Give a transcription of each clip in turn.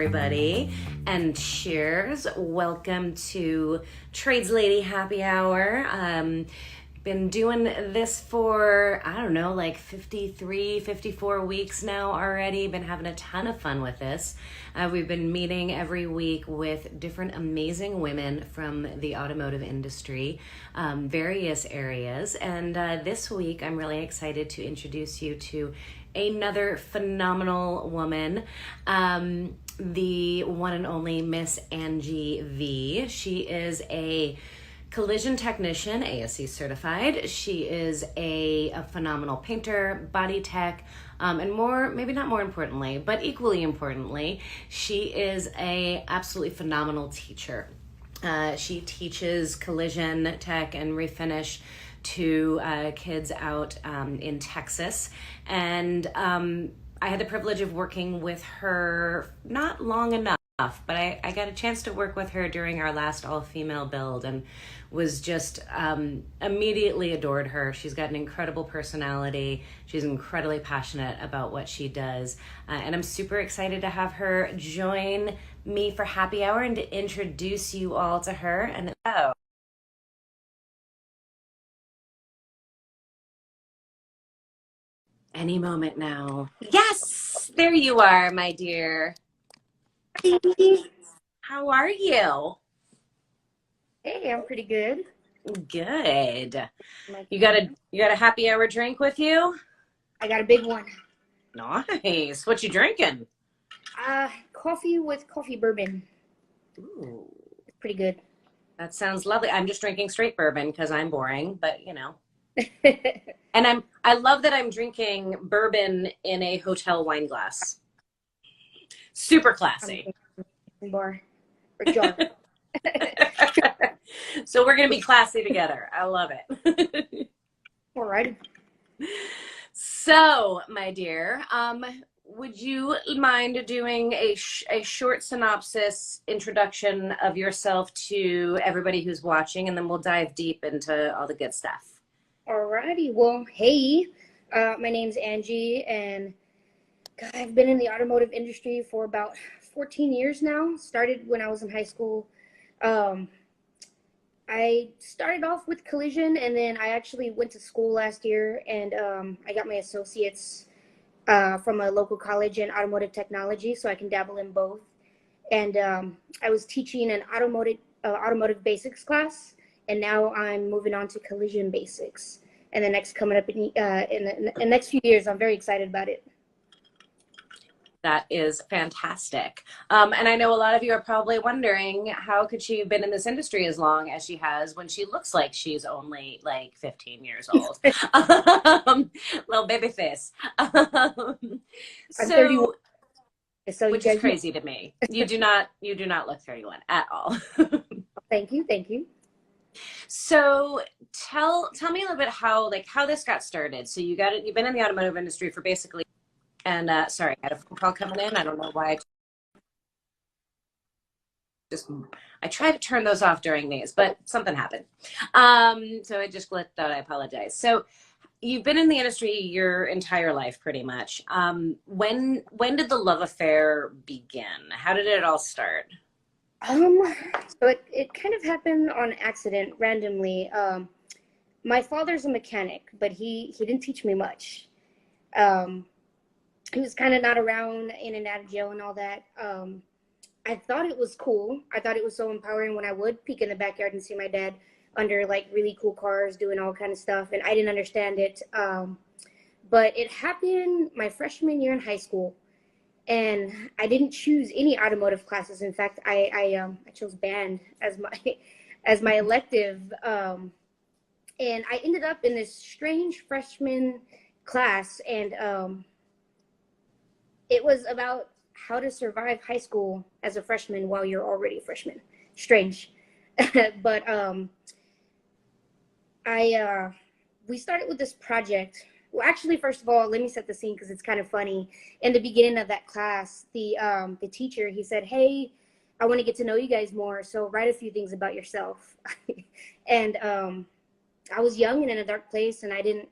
everybody, and cheers. Welcome to Trades Lady Happy Hour. Been doing this for, I don't know, like 53, 54 weeks now already. Been having a ton of fun with this. We've been meeting every week with different amazing women from the automotive industry, various areas. And this week, I'm really excited to introduce you to another phenomenal woman, the one and only Miss Angie Vee. She is a collision technician, ASE certified. She is a phenomenal painter, body tech, and maybe not more importantly, but equally importantly, she is a absolutely phenomenal teacher. She teaches collision tech and refinish to kids out in Texas. And I had the privilege of working with her not long enough, but I got a chance to work with her during our last all-female build and was just immediately adored her. She's got an incredible personality. She's incredibly passionate about what she does. And I'm super excited to have her join me for happy hour and to introduce you all to her. And any moment now. Yes, there you are, my dear. How are you? Hey, I'm pretty good. Good. You got a happy hour drink with you? I got a big one. Nice. What you drinking? Coffee with coffee bourbon. Ooh, It's pretty good. that sounds lovely. I'm just drinking straight bourbon because I'm boring, but you know. And I love that I'm drinking bourbon in a hotel wine glass. Super classy. Bar or jar. So we're going to be classy together. I love it. All right. So, my dear, would you mind doing a short synopsis introduction of yourself to everybody who's watching, and then we'll dive deep into all the good stuff. Alrighty. Well, hey, my name's Angie, and God, I've been in the automotive industry for about 14 years now. Started when I was in high school. I started off with collision, and then I actually went to school last year, and I got my associates from a local college in automotive technology, so I can dabble in both. And I was teaching an automotive basics class, and now I'm moving on to collision basics. And the next coming up in the next few years, I'm very excited about it. That is fantastic. And I know a lot of you are probably wondering, how could she have been in this industry as long as she has when she looks like she's only like 15 years old? Little baby face. I'm 31. So which is crazy to me. You do not look 31 at all. Thank you. So tell me a little bit how this got started. So you've been in the automotive industry for basically. And sorry, I had a phone call coming in. I don't know why. I try to turn those off during these, but something happened. So it just glitched out. I apologize. So you've been in the industry your entire life, pretty much. When did the love affair begin? How did it all start? So it kind of happened on accident, randomly. My father's a mechanic, but he didn't teach me much. He was kind of not around, in and out of jail and all that. I thought it was cool. I thought it was so empowering when I would peek in the backyard and see my dad under like really cool cars doing all kind of stuff. And I didn't understand it. But it happened my freshman year in high school. And I didn't choose any automotive classes. In fact, I chose band as my elective. And I ended up in this strange freshman class, and it was about how to survive high school as a freshman while you're already a freshman. Strange. But we started with this project. Well, actually, first of all, let me set the scene because it's kind of funny. In the beginning of that class, the teacher, he said, "Hey, I want to get to know you guys more, so write a few things about yourself." And I was young and in a dark place, and I didn't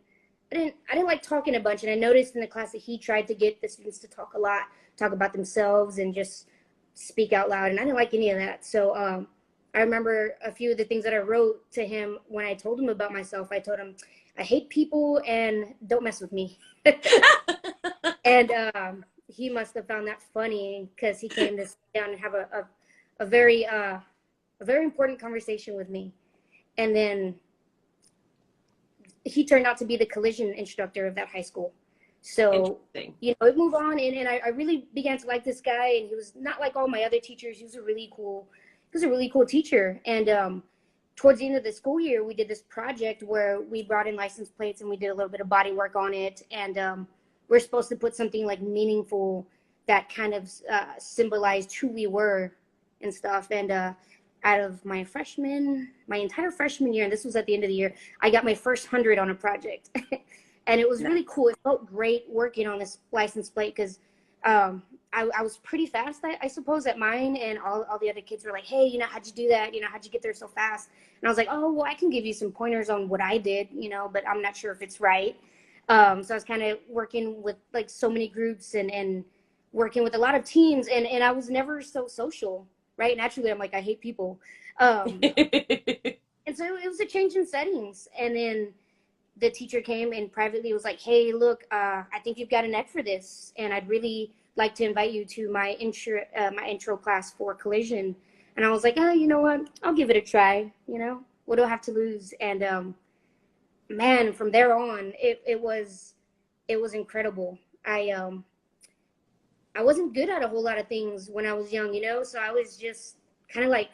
like talking a bunch. And I noticed in the class that he tried to get the students to talk a lot, talk about themselves, and just speak out loud, and I didn't like any of that. So I remember a few of the things that I wrote to him when I told him about myself. I told him, I hate people and don't mess with me. And he must have found that funny, because he came to sit down and have a very important conversation with me. And then he turned out to be the collision instructor of that high school. So, you know, it moved on, and I really began to like this guy, and he was not like all my other teachers. He was a really cool teacher. And towards the end of the school year, we did this project where we brought in license plates and we did a little bit of body work on it. And we're supposed to put something like meaningful that kind of symbolized who we were and stuff. And out of my entire freshman year, and this was at the end of the year, I got my first 100 on a project. And it was really cool. It felt great working on this license plate, because I was pretty fast, I suppose, at mine. And all the other kids were like, hey, you know, how'd you do that? You know, how'd you get there so fast? And I was like, oh, well, I can give you some pointers on what I did, you know, but I'm not sure if it's right. So I was kind of working with like so many groups and working with a lot of teams. And I was never so social, right? Naturally, I'm like, I hate people. And so it was a change in settings. And then the teacher came and privately was like, hey, look, I think you've got a neck for this, and I'd really like to invite you to my intro class for collision. And I was like, oh, you know what? I'll give it a try. You know, what do I have to lose? And man, from there on, it was incredible. I wasn't good at a whole lot of things when I was young, you know, so I was just kind of like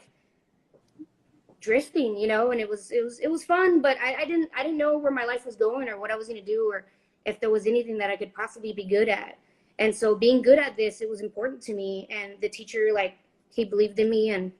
drifting, you know, and it was fun, but I didn't know where my life was going or what I was going to do, or if there was anything that I could possibly be good at. And so being good at this, it was important to me. And the teacher, like, he believed in me, and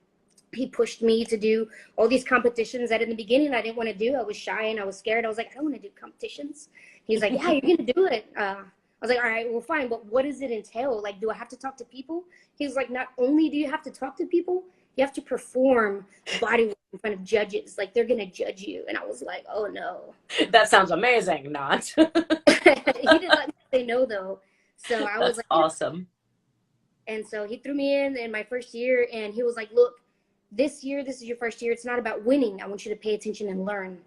he pushed me to do all these competitions that in the beginning I didn't want to do. I was shy and I was scared. I was like, I don't want to do competitions. He's like, yeah, you're going to do it. I was like, all right, well, fine, but what does it entail? Like, do I have to talk to people? He's like, not only do you have to talk to people, you have to perform body work in front of judges. Like, they're going to judge you. And I was like, oh, no. That sounds amazing. Not. He didn't let me say no, though. So I was like, awesome. And so he threw me in my first year, and he was like, look, this year, this is your first year. It's not about winning. I want you to pay attention and learn.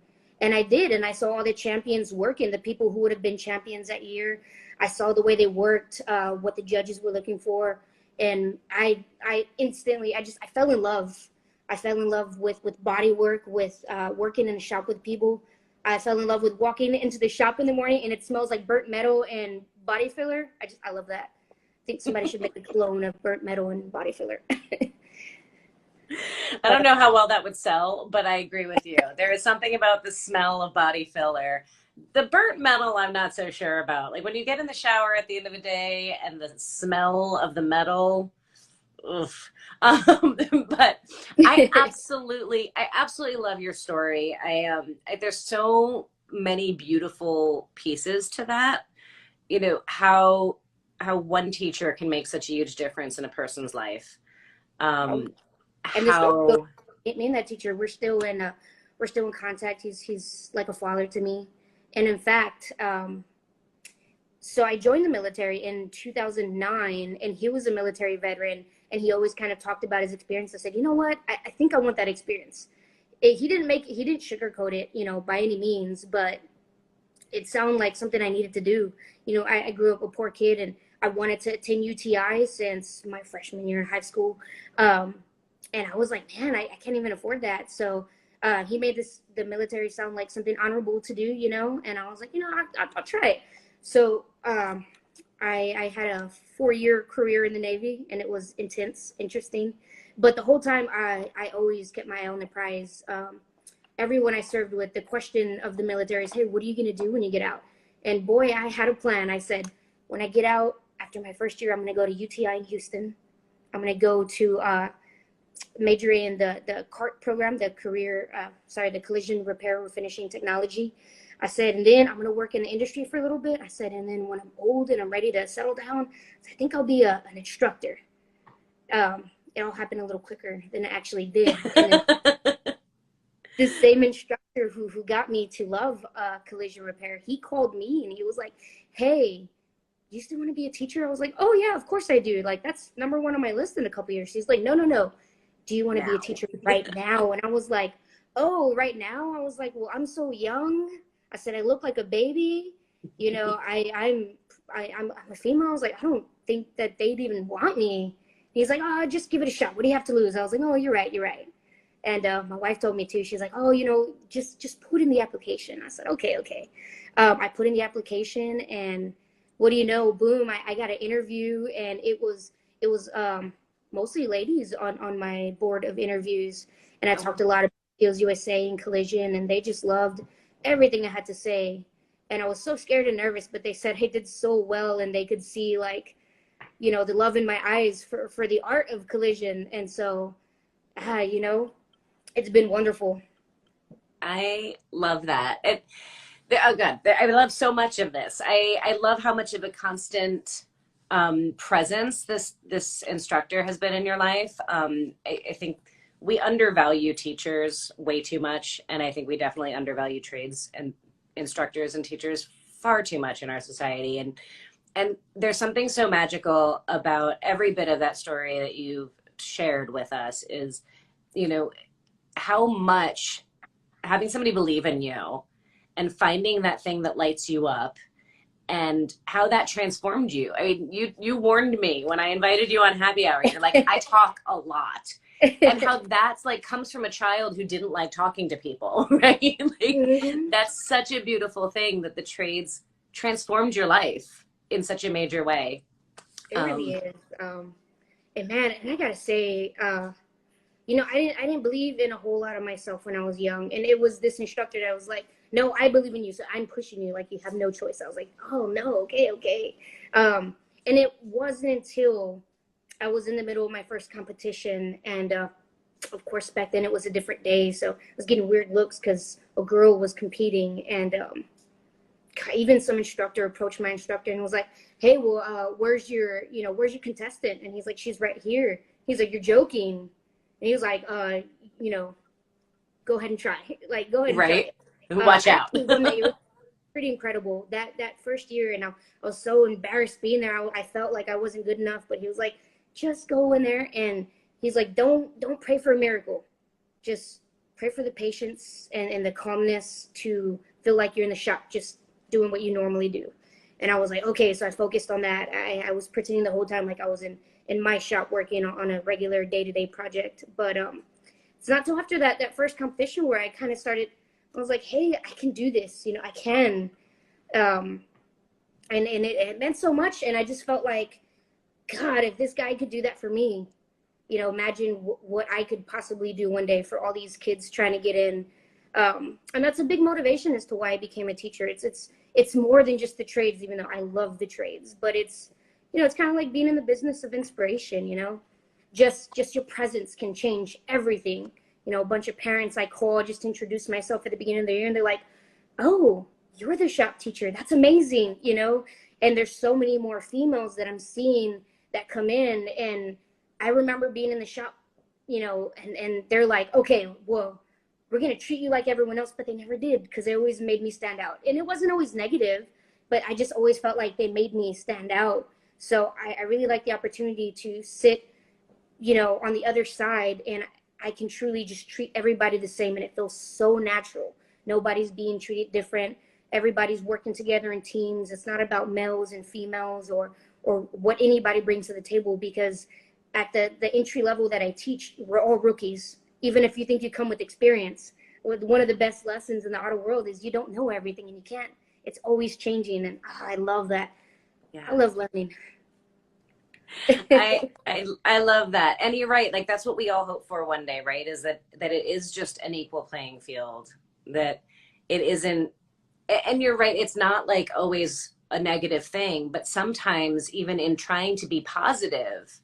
And I did. And I saw all the champions working, the people who would have been champions that year. I saw the way they worked, what the judges were looking for. And I instantly, I fell in love. I fell in love with body work, with working in a shop with people. I fell in love with walking into the shop in the morning and it smells like burnt metal and body filler. I love that. I think somebody should make a clone of burnt metal and body filler. I don't know how well that would sell, but I agree with you. There is something about the smell of body filler. The burnt metal, I'm not so sure about. Like when you get in the shower at the end of the day and the smell of the metal, oof. But I absolutely love your story. There's so many beautiful pieces to that. You know, how one teacher can make such a huge difference in a person's life. And me and that teacher, we're still in contact. He's like a father to me. And in fact, so I joined the military in 2009, and he was a military veteran, and he always kind of talked about his experience. I said, you know what? I think I want that experience. He didn't sugarcoat it, you know, by any means, but it sounded like something I needed to do. You know, I grew up a poor kid, and I wanted to attend UTI since my freshman year in high school. And I was like, man, I can't even afford that. So he made the military sound like something honorable to do, you know? And I was like, you know, I'll try it. So I had a 4-year career in the Navy, and it was intense, interesting. But the whole time I always kept my eye on the prize. Everyone I served with, the question of the military is, hey, what are you going to do when you get out? And boy, I had a plan. I said, when I get out after my first year, I'm going to go to UTI in Houston. I'm going to go to major in the CART program, the collision repair refinishing technology. I said, and then I'm going to work in the industry for a little bit. I said, and then when I'm old and I'm ready to settle down, I think I'll be an instructor. It all happened a little quicker than it actually did. And then this same instructor who got me to love collision repair, he called me and he was like, hey, do you still want to be a teacher? I was like, oh yeah, of course I do. Like, that's number one on my list in a couple years. She's like, no, no, no. Do you want to be a teacher right now? And I was like, oh, right now? I was like, well, I'm so young. I said, I look like a baby. You know, I'm a female. I was like, I don't think that they'd even want me. He's like, oh, just give it a shot. What do you have to lose? I was like, oh, you're right, you're right. And my wife told me too. She's like, oh, you know, just put in the application. I said, okay, okay. I put in the application, and what do you know? Boom! I got an interview, and it was mostly ladies on my board of interviews, and I talked a lot about Skills USA and Collision, and they just loved everything I had to say. And I was so scared and nervous, but they said I did so well, and they could see, like, you know, the love in my eyes for the art of Collision. And so, you know, it's been wonderful. I love that. Oh God, I love so much of this. I love how much of a constant presence this instructor has been in your life. I think we undervalue teachers way too much, and I think we definitely undervalue trades and instructors and teachers far too much in our society. And there's something so magical about every bit of that story that you've shared with us is, you know, how much having somebody believe in you and finding that thing that lights you up and how that transformed you. I mean, you warned me when I invited you on happy hour. You're like, I talk a lot. And how that's like comes from a child who didn't like talking to people, right? Like, that's such a beautiful thing that the trades transformed your life in such a major way. It really is. And man, and I gotta say, you know, I didn't believe in a whole lot of myself when I was young, and it was this instructor that was like, no, I believe in you, so I'm pushing you, like, you have no choice. I was like, oh no, okay, okay. And it wasn't until I was in the middle of my first competition, and of course back then it was a different day, so I was getting weird looks because a girl was competing, and even some instructor approached my instructor and was like, hey, well, where's your contestant? And he's like, she's right here. He's like, you're joking. And he was like, you know, go ahead and try. Like, go ahead and try it. Watch out. It was pretty incredible that first year, and I was so embarrassed being there. I felt like I wasn't good enough, but he was like, just go in there, and he's like, don't pray for a miracle, just pray for the patience and the calmness to feel like you're in the shop, just doing what you normally do. And I was like, okay, so I focused on that. I was pretending the whole time like I was in my shop working on a regular day-to-day project. But it's not till after that first competition where I kind of started, I was like, hey, I can do this, you know, I can. And it meant so much. And I just felt like, God, if this guy could do that for me, you know, imagine what I could possibly do one day for all these kids trying to get in. And that's a big motivation as to why I became a teacher. It's more than just the trades, even though I love the trades, but it's, you know, it's kind of like being in the business of inspiration, you know, just your presence can change everything. You know, a bunch of parents I call just to introduce myself at the beginning of the year, and they're like, oh, you're the shop teacher. That's amazing, you know? And there's so many more females that I'm seeing that come in. And I remember being in the shop, you know, and they're like, okay, well, we're going to treat you like everyone else, but they never did, because they always made me stand out. And it wasn't always negative, but I just always felt like they made me stand out. So I really like the opportunity to sit, you know, on the other side, and I can truly just treat everybody the same, and it feels so natural. Nobody's being treated different. Everybody's working together in teams. It's not about males and females or what anybody brings to the table, because at the entry level that I teach, we're all rookies. Even if you think you come with experience, one of the best lessons in the auto world is you don't know everything, and you can't. It's always changing, and I love that. Yeah. I love learning. I love that. And you're right. Like, that's what we all hope for one day, right? Is that it is just an equal playing field, that it isn't, and you're right. It's not like always a negative thing, but sometimes even in trying to be positive,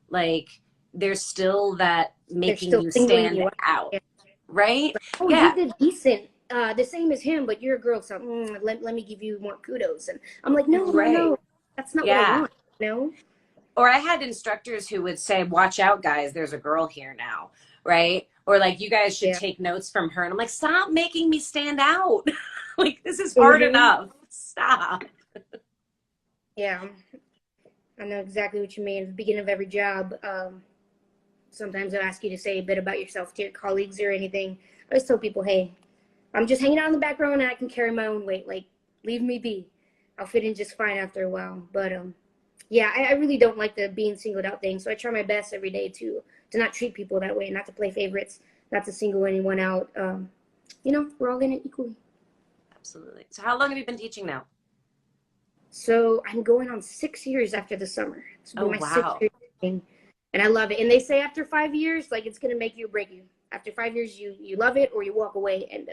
like, there's still that making you stand out, right? Like, oh, yeah. You did decent. The same as him, but you're a girl, so let me give you more kudos. And I'm like, no, right. No, that's not what I want, you know? Or I had instructors who would say, watch out, guys, there's a girl here now, right? Or like, you guys should take notes from her. And I'm like, stop making me stand out. Like, this is hard enough. Stop. Yeah, I know exactly what you mean. At the beginning of every job, sometimes they'll ask you to say a bit about yourself to your colleagues or anything. I always tell people, hey, I'm just hanging out in the background and I can carry my own weight. Like, leave me be. I'll fit in just fine after a while. But yeah, I really don't like the being singled out thing. So I try my best every day to not treat people that way, not to play favorites, not to single anyone out. We're all in it equally. Absolutely. So how long have you been teaching now? So I'm going on 6 years after the summer. This will Oh, be my sixth wow. year teaching, and I love it. And they say after 5 years, like it's gonna make you or break you. After 5 years, you love it or you walk away. And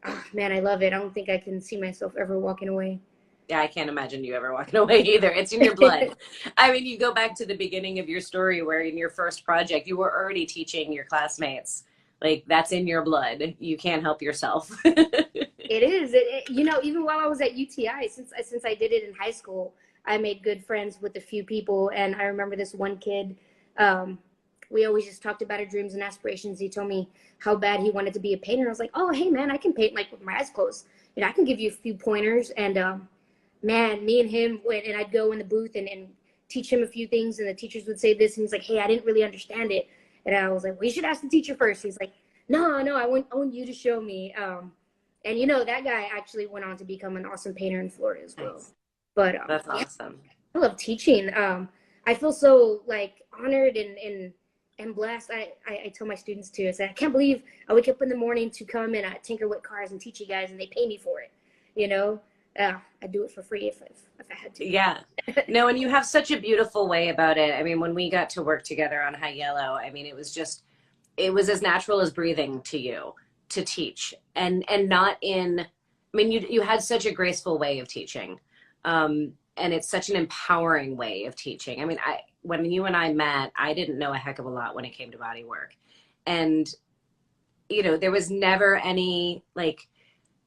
oh, man, I love it. I don't think I can see myself ever walking away. Yeah, I can't imagine you ever walking away either. It's in your blood. I mean, you go back to the beginning of your story where in your first project, you were already teaching your classmates. Like, that's in your blood. You can't help yourself. It is. Even while I was at UTI, since I did it in high school, I made good friends with a few people. And I remember this one kid. Um, we always just talked about our dreams and aspirations. He told me how bad he wanted to be a painter. I was like, oh, hey man, I can paint like with my eyes closed. I can give you a few pointers. And man, me and him went, and I'd go in the booth and teach him a few things, and the teachers would say this, and he's like, hey, I didn't really understand it. And I was like, well, you should ask the teacher first. He's like, no, I want you to show me. And that guy actually went on to become an awesome painter in Florida as well. Nice. But That's yeah, awesome. I love teaching. I feel so like honored and blessed. I tell my students too. I said I can't believe I wake up in the morning to come and tinker with cars and teach you guys, and they pay me for it. You know, I'd do it for free if I had to. Yeah. No, and you have such a beautiful way about it. I mean, when we got to work together on High Yellow, I mean, it was as natural as breathing to you to teach and not in, I mean, you had such a graceful way of teaching. And it's such an empowering way of teaching. I mean, when you and I met, I didn't know a heck of a lot when it came to body work. And, there was never any like,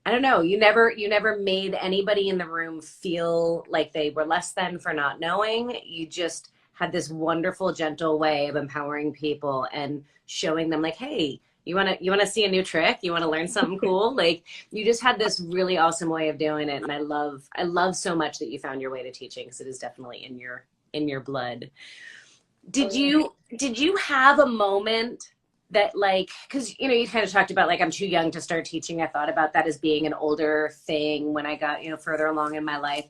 I don't know, you never made anybody in the room feel like they were less than for not knowing. You just had this wonderful, gentle way of empowering people and showing them like, hey, you wanna see a new trick? You wanna learn something cool? Like you just had this really awesome way of doing it. And I love so much that you found your way to teaching because it is definitely in your blood. Oh Did yeah. you did you have a moment that like because you kind of talked about like I'm too young to start teaching. I thought about that as being an older thing when I got further along in my life.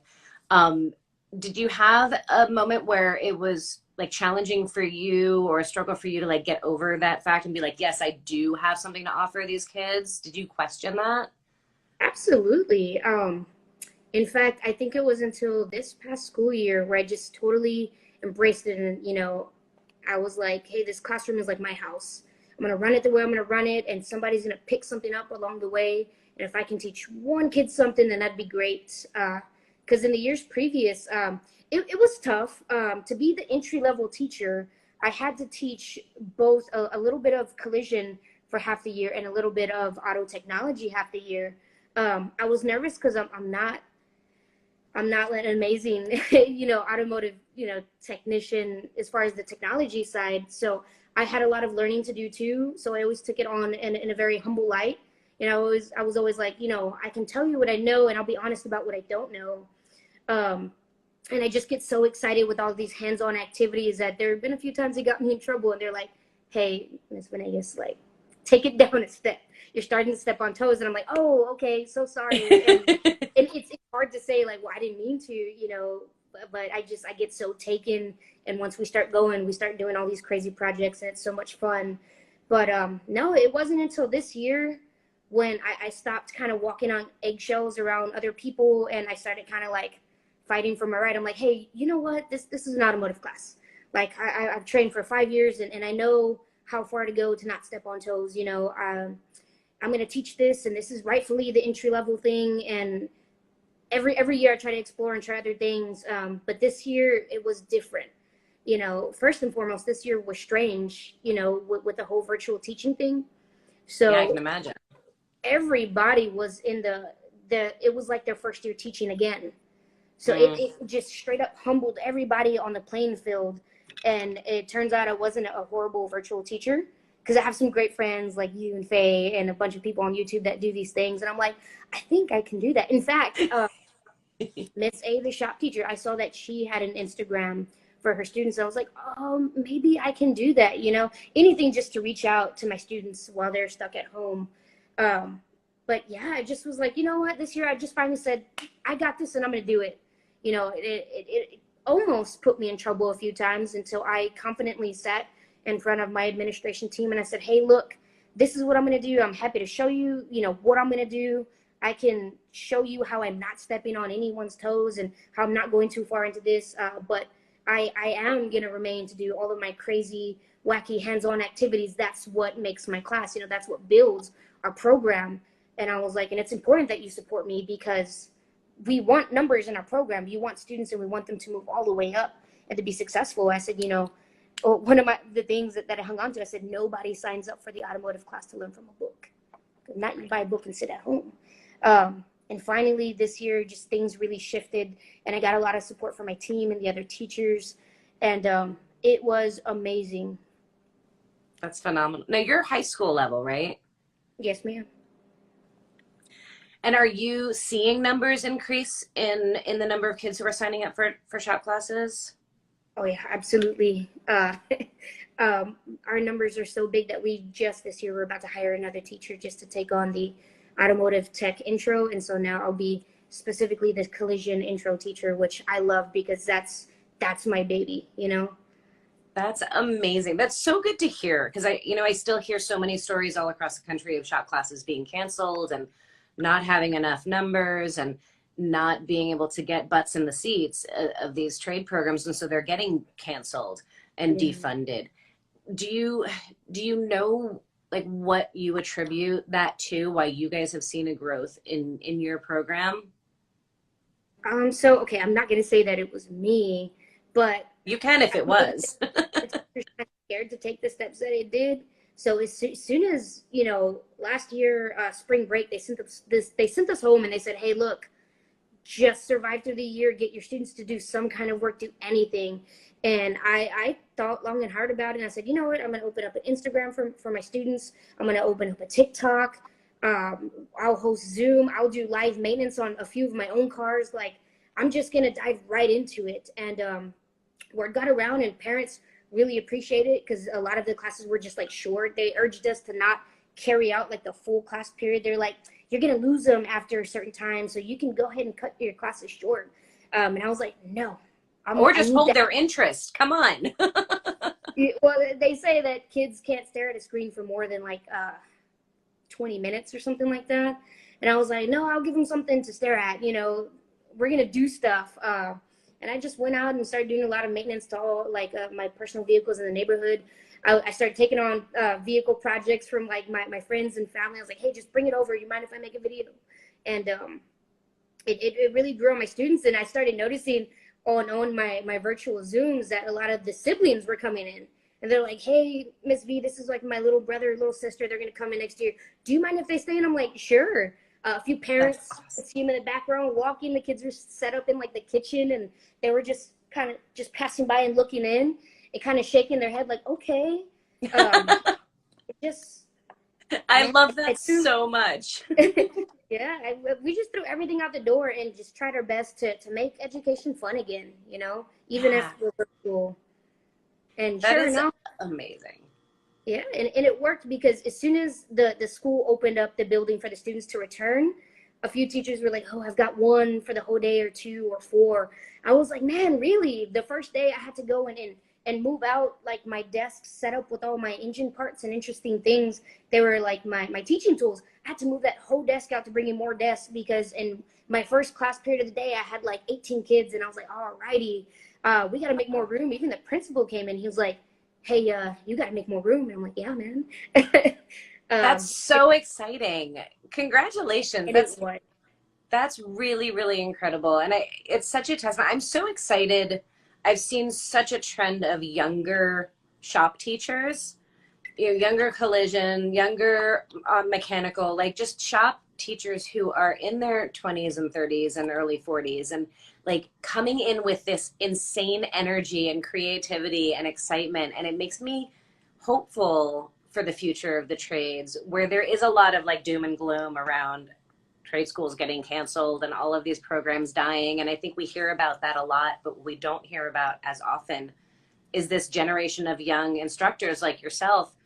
Um, did you have a moment where it was like challenging for you or a struggle for you to like get over that fact and be like, yes, I do have something to offer these kids? Did you question that? Absolutely. In fact, I think it was until this past school year where I just totally embraced it. And, I was like, hey, this classroom is like my house. I'm going to run it the way I'm going to run it. And somebody's going to pick something up along the way. And if I can teach one kid something, then that'd be great. Because in the years previous, it was tough. To be the entry level teacher, I had to teach both a little bit of collision for half the year and a little bit of auto technology half the year. I was nervous because I'm not an amazing, automotive, technician as far as the technology side. So I had a lot of learning to do too. So I always took it on in a very humble light. I was always like, I can tell you what I know and I'll be honest about what I don't know. Um, and I just get so excited with all these hands-on activities that there have been a few times they got me in trouble and they're like, hey, Miss Venegas, like, take it down a step. You're starting to step on toes. And I'm like, oh, okay, so sorry. And it's hard to say like, well, I didn't mean to, but I get so taken. And once we start going, we start doing all these crazy projects and it's so much fun. But no, it wasn't until this year when I stopped kind of walking on eggshells around other people and I started kind of like fighting for my right. I'm like, hey, you know what? This is an automotive class. Like I've trained for 5 years and I know how far to go to not step on toes. I'm going to teach this and this is rightfully the entry level thing. And every year I try to explore and try other things. But this year it was different. First and foremost, this year was strange, with the whole virtual teaching thing. Yeah, I So can imagine. everybody was in it was like their first year teaching again. So Mm. it just straight up humbled everybody on the playing field. And it turns out I wasn't a horrible virtual teacher because I have some great friends like you and Faye and a bunch of people on YouTube that do these things. And I'm like, I think I can do that. In fact, Miss A, the shop teacher, I saw that she had an Instagram for her students. I was like, oh, maybe I can do that, anything just to reach out to my students while they're stuck at home. Um, but yeah, I just was like, you know what, this year I just finally said, I got this and I'm going to do it. It almost put me in trouble a few times until I confidently sat in front of my administration team and I said, hey, look, this is what I'm going to do. I'm happy to show you, what I'm going to do. I can show you how I'm not stepping on anyone's toes and how I'm not going too far into this. But I am going to remain to do all of my crazy, wacky hands-on activities. That's what makes my class, that's what builds our program. And I was like, and it's important that you support me because we want numbers in our program. You want students and we want them to move all the way up and to be successful. I said, one of the things that I hung on to, I said, nobody signs up for the automotive class to learn from a book. Not you buy a book and sit at home. And finally this year, just things really shifted and I got a lot of support from my team and the other teachers. And it was amazing. That's phenomenal. Now you're high school level, right? Yes, ma'am. And are you seeing numbers increase in the number of kids who are signing up for shop classes? Oh yeah, absolutely. Our numbers are so big that we just this year we're about to hire another teacher just to take on the automotive tech intro, and so now I'll be specifically the collision intro teacher, which I love because that's my baby. That's amazing. That's so good to hear because I still hear so many stories all across the country of shop classes being canceled and not having enough numbers and not being able to get butts in the seats of these trade programs, and so they're getting canceled and defunded. Do you know like what you attribute that to, why you guys have seen a growth in your program? So okay, I'm not gonna say that it was me, but You can if it was. the teachers kind of scared to take the steps that it did. So as soon as last year spring break, they sent us home and they said, hey, look, just survive through the year, get your students to do some kind of work, do anything. And I thought long and hard about it. And I said, you know what? I'm going to open up an Instagram for my students. I'm going to open up a TikTok. I'll host Zoom. I'll do live maintenance on a few of my own cars. Like, I'm just going to dive right into it. And word got around and parents really appreciate it because a lot of the classes were just like short. They urged us to not carry out like the full class period. They're like, you're going to lose them after a certain time, so you can go ahead and cut your classes short. And I was like, no. Or just hold their interest. Come on. Well, they say that kids can't stare at a screen for more than like 20 minutes or something like that. And I was like, no, I'll give them something to stare at. We're going to do stuff. And I just went out and started doing a lot of maintenance to all like my personal vehicles in the neighborhood. I started taking on vehicle projects from like my friends and family. I was like, hey, just bring it over. You mind if I make a video? And it really grew on my students. And I started noticing on my virtual Zooms that a lot of the siblings were coming in. And they're like, hey, Miss V, this is like my little brother, little sister. They're going to come in next year. Do you mind if they stay? And I'm like, sure. A few parents, awesome. See them in the background walking. The kids were set up in like the kitchen and they were just kind of just passing by and looking in and kind of shaking their head like, okay. I love that so much. Yeah, we just threw everything out the door and just tried our best to make education fun again, even if we're virtual. And that sure is enough, amazing. Yeah, and it worked because as soon as the school opened up the building for the students to return, a few teachers were like, oh, I've got one for the whole day or 2 or 4. I was like, man, really? The first day I had to go and move out like my desk set up with all my engine parts and interesting things. They were like my teaching tools. I had to move that whole desk out to bring in more desks because in my first class period of the day, I had like 18 kids and I was like, all righty, we got to make more room. Even the principal came in. He was like, hey, you got to make more room. And I'm like, yeah, man. That's so exciting. Congratulations. That's really, really incredible. And it's such a testament. I'm so excited. I've seen such a trend of younger shop teachers, younger collision, younger mechanical, like just shop teachers who are in their 20s and 30s and early 40s and like coming in with this insane energy and creativity and excitement. And it makes me hopeful for the future of the trades where there is a lot of like doom and gloom around trade schools getting canceled and all of these programs dying. And I think we hear about that a lot, but what we don't hear about as often is this generation of young instructors like yourself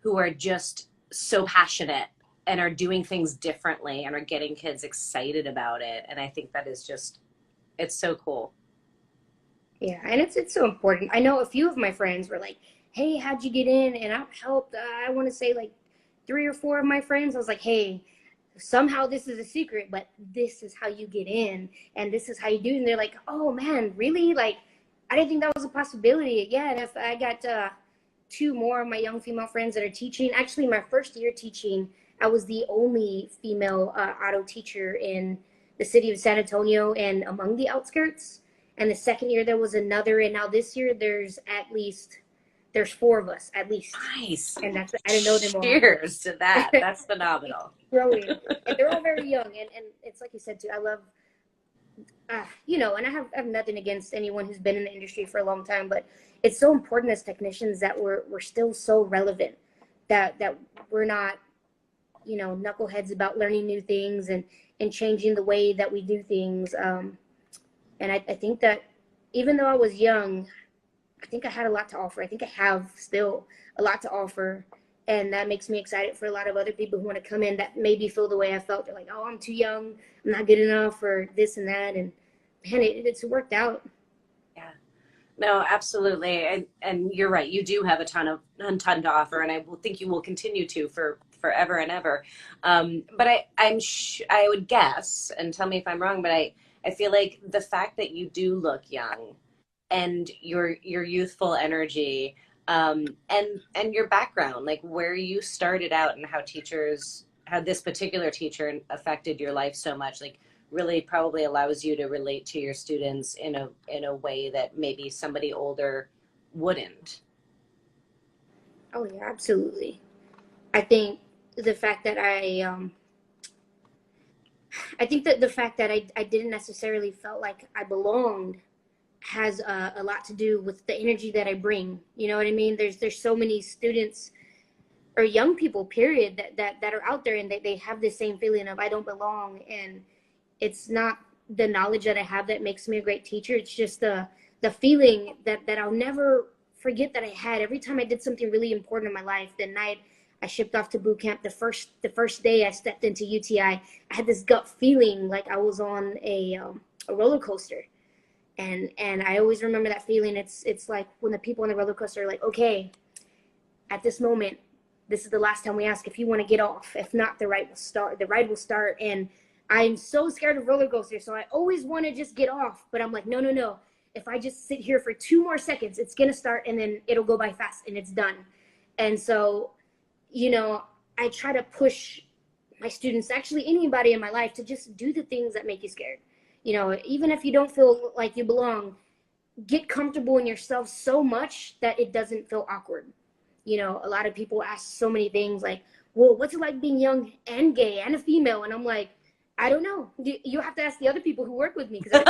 who are just so passionate and are doing things differently and are getting kids excited about it. And I think that is just, it's so cool. Yeah, and it's so important. I know a few of my friends were like, "Hey, how'd you get in?" And I helped. I want to say like 3 or 4 of my friends. I was like, "Hey, somehow this is a secret, but this is how you get in, and this is how you do." And they're like, "Oh man, really? Like, I didn't think that was a possibility." Yeah, and if I got 2 more of my young female friends that are teaching. Actually, my first year teaching, I was the only female auto teacher in the city of San Antonio and among the outskirts. And the second year there was another, and now this year there's 4 of us at least. Nice. And that's, I didn't know them all. Cheers to that. That's phenomenal. Growing, and they're all very young, and it's like you said too. I love, and I have nothing against anyone who's been in the industry for a long time, but it's so important as technicians that we're still so relevant, that we're not, knuckleheads about learning new things and changing the way that we do things. And I think that even though I was young, I think I had a lot to offer. I think I have still a lot to offer. And that makes me excited for a lot of other people who want to come in that maybe feel the way I felt. They're like, "Oh, I'm too young. I'm not good enough," or this and that. And man, it's worked out. Yeah. No, absolutely. And you're right. You do have a ton to offer, and I will think you will continue to for forever and ever. But I would guess, and tell me if I'm wrong, but I feel like the fact that you do look young and your youthful energy, and your background, like where you started out and how this particular teacher affected your life so much, like really probably allows you to relate to your students in a way that maybe somebody older wouldn't. Oh yeah, absolutely. I think the fact that I think that the fact that I didn't necessarily felt like I belonged has a lot to do with the energy that I bring. You know what I mean? There's so many students or young people, period, that are out there, and they have this same feeling of I don't belong. And it's not the knowledge that I have that makes me a great teacher. It's just the feeling that I'll never forget that I had every time I did something really important in my life. The night I shipped off to boot camp, the first day I stepped into UTI, I had this gut feeling like I was on a roller coaster. And I always remember that feeling. It's like when the people on the roller coaster are like, "Okay, at this moment, this is the last time we ask if you want to get off. If not, the ride will start. The ride will start." And I'm so scared of roller coasters, so I always want to just get off. But I'm like, no, no, no. If I just sit here for 2 more seconds, it's gonna start, and then it'll go by fast, and it's done. And so, I try to push my students, actually anybody in my life, to just do the things that make you scared. Even if you don't feel like you belong, get comfortable in yourself so much that it doesn't feel awkward. A lot of people ask so many things like, "Well, what's it like being young and gay and a female?" And I'm like, "I don't know. You have to ask the other people who work with me, because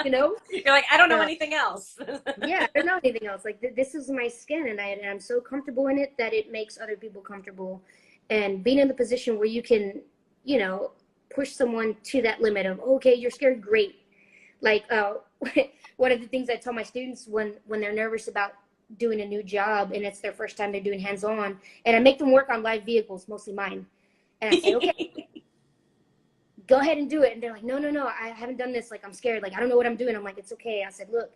You're like, "I don't know anything else." Yeah, I don't know anything else. Like this is my skin, and I'm so comfortable in it that it makes other people comfortable. And being in the position where you can, push someone to that limit of, "Okay, you're scared, great." Like one of the things I tell my students when they're nervous about doing a new job and it's their first time they're doing hands-on, and I make them work on live vehicles, mostly mine, and I say, "Okay, go ahead and do it." And they're like, "No, no, no, I haven't done this. Like, I'm scared. Like, I don't know what I'm doing." I'm like, "It's okay." I said, "Look,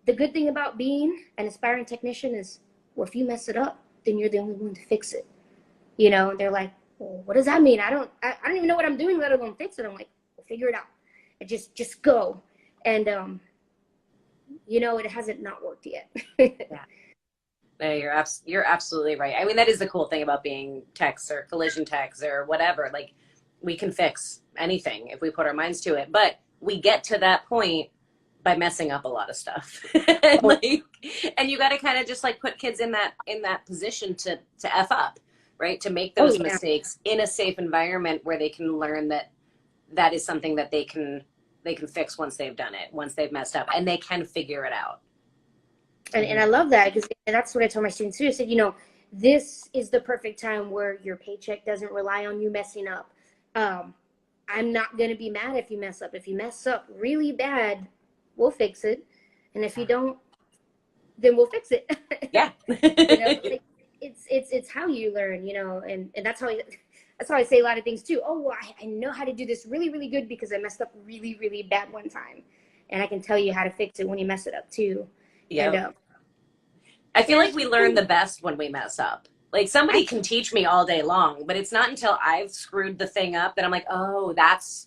the good thing about being an aspiring technician is, well, if you mess it up, then you're the only one to fix it." And they're like, "Well, what does that mean? I don't even know what I'm doing, let alone fix it." I'm like, "Well, figure it out. And just go." And it hasn't not worked yet. Yeah. No, you're absolutely right. I mean, that is the cool thing about being techs or collision techs or whatever. Like, we can fix anything if we put our minds to it, but we get to that point by messing up a lot of stuff. And you got to kind of just like put kids in that position to F up, right? To make those mistakes in a safe environment where they can learn that is something that they can fix once they've done it, once they've messed up, and they can figure it out. And I love that, because that's what I tell my students too. I said, this is the perfect time where your paycheck doesn't rely on you messing up. I'm not going to be mad if you mess up. If you mess up really bad, we'll fix it. And if you don't, then we'll fix it. Yeah. Like it's how you learn, and that's how I say a lot of things too. Oh, well, I know how to do this really, really good because I messed up really, really bad one time. And I can tell you how to fix it when you mess it up too. Yeah. And I feel like we learn the best when we mess up. Like somebody can teach me all day long, but it's not until I've screwed the thing up that I'm like, oh, that's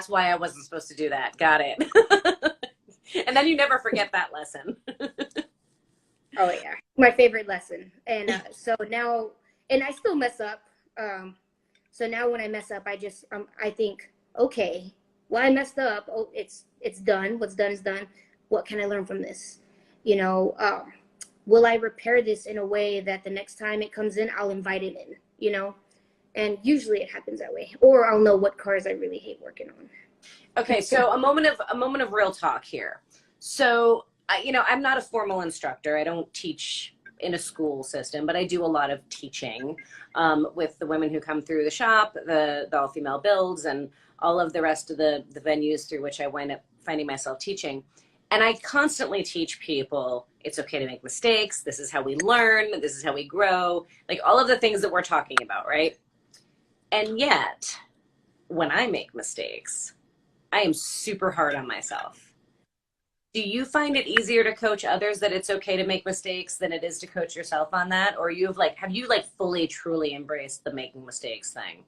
why I wasn't supposed to do that. Got it. And then you never forget that lesson. oh yeah, my favorite lesson. And so now, and I still mess up. So now when I mess up, I think, okay, well, I messed up. Oh, it's done. What's done is done. What can I learn from this? Will I repair this in a way that the next time it comes in, I'll invite it in, and usually it happens that way, or I'll know what cars I really hate working on. Okay, so a moment of real talk here. So, I'm not a formal instructor. I don't teach in a school system, but I do a lot of teaching with the women who come through the shop, the all-female builds, and all of the rest of the venues through which I wind up finding myself teaching. And I constantly teach people it's okay to make mistakes. This is how we learn. This is how we grow. Like all of the things that we're talking about, right? And yet, when I make mistakes, I am super hard on myself. Do you find it easier to coach others that it's okay to make mistakes than it is to coach yourself on that? Or have you fully, truly embraced the making mistakes thing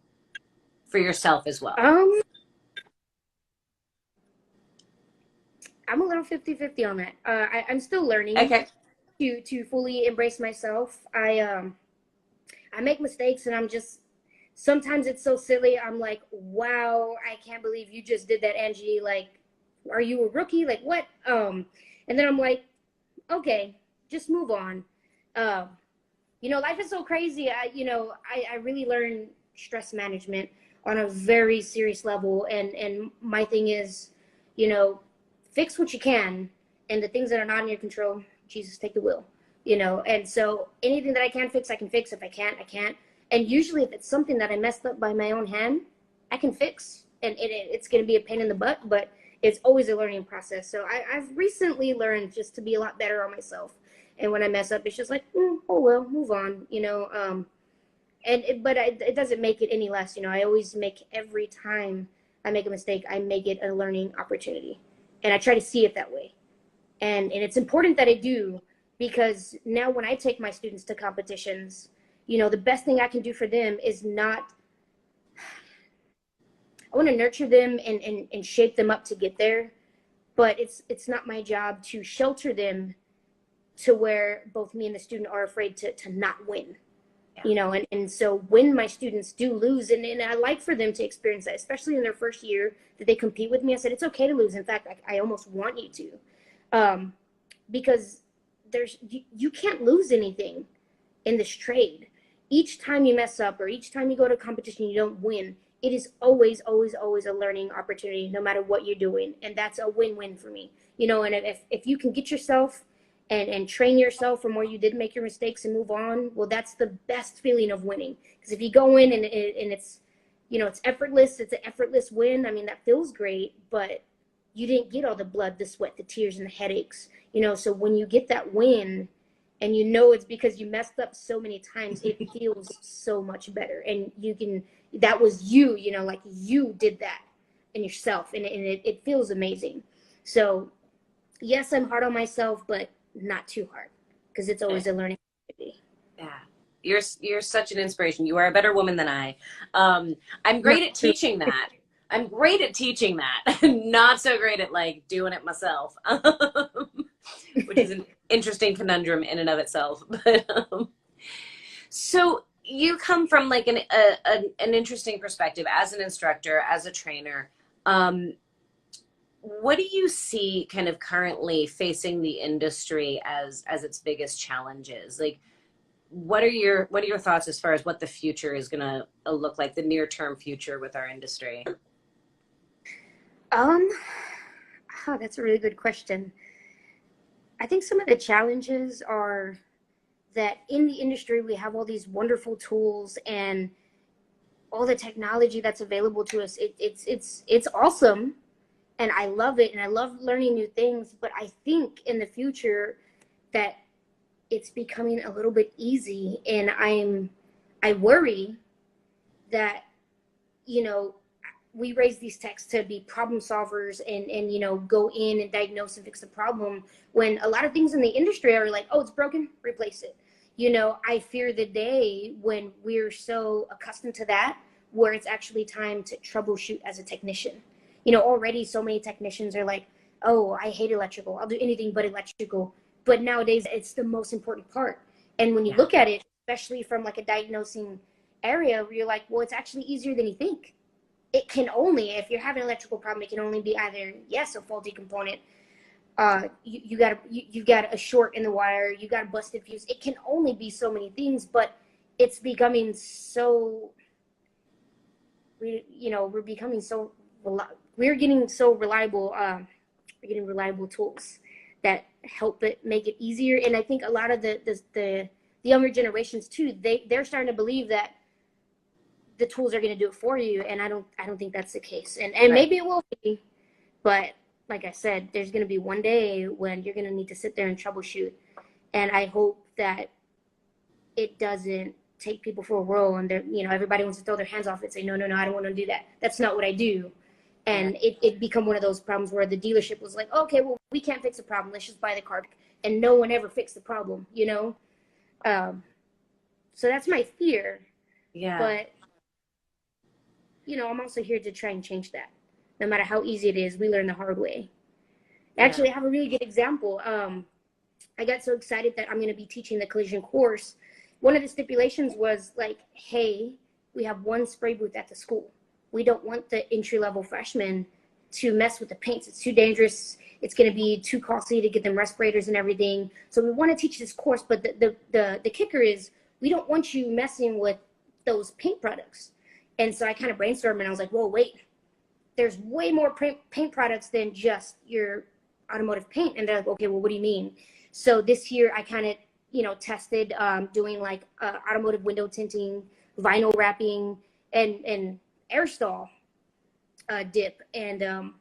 for yourself as well? I'm a little 50-50 on that. I'm still learning to fully embrace myself. I make mistakes and sometimes it's so silly. I'm like, wow, I can't believe you just did that, Angie. Like, are you a rookie? Like what? And then I'm like, okay, just move on. Life is so crazy. I really learned stress management on a very serious level. And my thing is, fix what you can, and the things that are not in your control, Jesus, take the wheel, and so anything that I can fix, I can fix. If I can't, I can't. And usually if it's something that I messed up by my own hand, I can fix, and it's going to be a pain in the butt, but it's always a learning process. So I've recently learned just to be a lot better on myself, and when I mess up, it's just like, oh well, move on, but it doesn't make it any less. I always make, every time I make a mistake, I make it a learning opportunity. And I try to see it that way. And it's important that I do, because now when I take my students to competitions, the best thing I can do for them is not, I want to nurture them and shape them up to get there. But it's not my job to shelter them to where both me and the student are afraid to not win. And so when my students do lose, and I like for them to experience that, especially in their first year that they compete with me, I said, it's okay to lose. In fact, I almost want you to, because you can't lose anything in this trade. Each time you mess up, or each time you go to competition, you don't win. It is always, always, always a learning opportunity, no matter what you're doing. And that's a win-win for me, and if you can get yourself and train yourself from where you did make your mistakes and move on, well, that's the best feeling of winning. Because if you go in and it's, it's effortless, it's an effortless win. I mean, that feels great, but you didn't get all the blood, the sweat, the tears, and the headaches, so when you get that win, and it's because you messed up so many times, it feels so much better. And that was you, like you did that in yourself, and it feels amazing. So yes, I'm hard on myself, but not too hard, because it's always a learning opportunity. Yeah, you're such an inspiration. You are a better woman than I. I'm great at teaching that. I'm great at teaching that. Not so great at doing it myself, which is an interesting conundrum in and of itself. But so you come from an interesting perspective as an instructor, as a trainer. What do you see kind of currently facing the industry as its biggest challenges? What are your thoughts as far as what the future is going to look like, the near term future with our industry? That's a really good question. I think some of the challenges are that in the industry, we have all these wonderful tools, and all the technology that's available to us, it's awesome, and I love it, and I love learning new things. But I think in the future that it's becoming a little bit easy, and I worry that, you know, we raise these techs to be problem solvers and, you know, go in and diagnose and fix the problem, when a lot of things in the industry are like, oh, it's broken, replace it. You know, I fear the day when we're so accustomed to that, where it's actually time to troubleshoot as a technician. You know, already so many technicians are like, oh, I hate electrical, I'll do anything but electrical. But nowadays it's the most important part. And when you look at it, especially from like a diagnosing area, where you're like, well, it's actually easier than you think. It can only, if you're having an electrical problem, it can only be either, yes, a faulty component, you got a short in the wire, you got a busted fuse. It can only be so many things, but it's becoming so, we're becoming so, we're getting so reliable, we're getting reliable tools that help it make it easier. And I think a lot of the younger generations too, they're starting to believe that the tools are going to do it for you, and I don't think that's the case. And right. Maybe it will be, but like I said, there's going to be one day when you're going to need to sit there and troubleshoot, and I hope that it doesn't take people for a whirl, and they're, you know, everybody wants to throw their hands off it and say, no, I don't want to do that. That's not what I do. And it become one of those problems where the dealership was like, okay, well, we can't fix the problem, let's just buy the car, and no one ever fixed the problem, you know. So that's my fear. But you know, I'm also here to try and change that. No matter how easy it is, we learn the hard way. Actually, I have a really good example. I got so excited that I'm going to be teaching the collision course. One of the stipulations was like, hey, we have one spray booth at the school. We don't want the entry-level freshmen to mess with the paints. It's too dangerous. It's going to be too costly to get them respirators and everything. So we want to teach this course, but the kicker is we don't want you messing with those paint products. And so I kind of brainstormed, and I was like, whoa, wait, there's way more paint products than just your automotive paint. And they're like, okay, well, what do you mean? So this year I kind of, you know, tested doing like automotive window tinting, vinyl wrapping, and air stall dip. And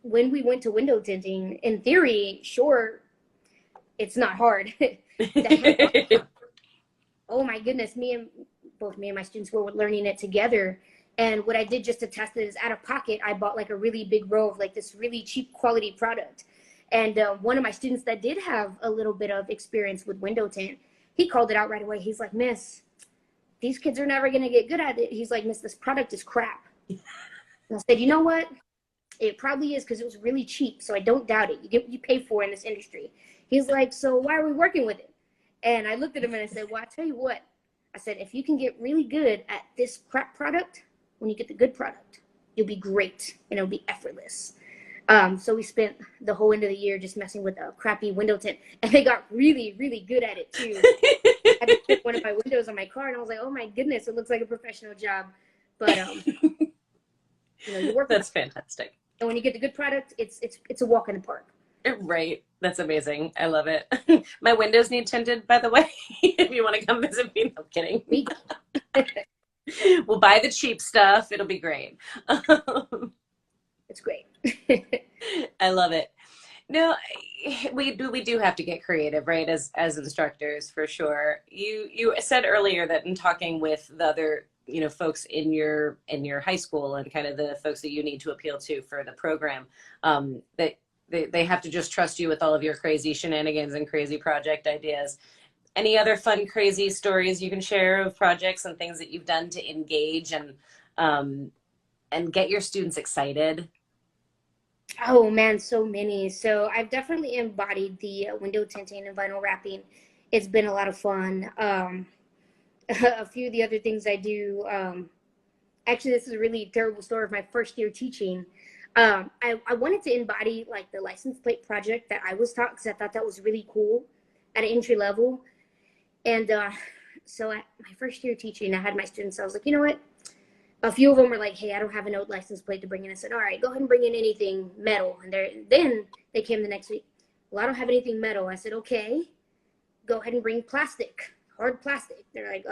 when we went to window tinting, in theory, sure, it's not hard. Oh my goodness, both me and my students were learning it together. And what I did just to test it is, out of pocket, I bought like a really big row of like this really cheap quality product. And one of my students that did have a little bit of experience with window tint, he called it out right away. He's like, Miss, these kids are never going to get good at it. He's like, Miss, this product is crap. And I said, you know what? It probably is, because it was really cheap. So I don't doubt it. You get what you pay for in this industry. He's like, so why are we working with it? And I looked at him and I said, well, I tell you what. I said, if you can get really good at this crap product, when you get the good product, you'll be great, and it'll be effortless. So we spent the whole end of the year just messing with a crappy window tint, and they got really, really good at it too. I had to put one of my windows on my car, and I was like, oh my goodness, it looks like a professional job. But you know, you work. That's fantastic. And when you get the good product, it's a walk in the park. Right. That's amazing. I love it. My windows need tinted, by the way, if you want to come visit me. No, I'm kidding. We'll buy the cheap stuff. It'll be great. It's great. I love it. No, we do have to get creative, right? As instructors, for sure. You said earlier that in talking with the other, you know, folks in your high school and kind of the folks that you need to appeal to for the program, that they have to just trust you with all of your crazy shenanigans and crazy project ideas. Any other fun, crazy stories you can share of projects and things that you've done to engage and get your students excited? Oh man, so many. So I've definitely embodied the window tinting and vinyl wrapping. It's been a lot of fun. A few of the other things I do, actually, this is a really terrible story of my first year teaching. I wanted to embody like the license plate project that I was taught, because I thought that was really cool at an entry level. And so at my first year teaching, I had my students, I was like, you know what? A few of them were like, hey, I don't have an old license plate to bring in. I said, all right, go ahead and bring in anything metal. And then they came the next week. Well, I don't have anything metal. I said, okay, go ahead and bring plastic, hard plastic. They're like,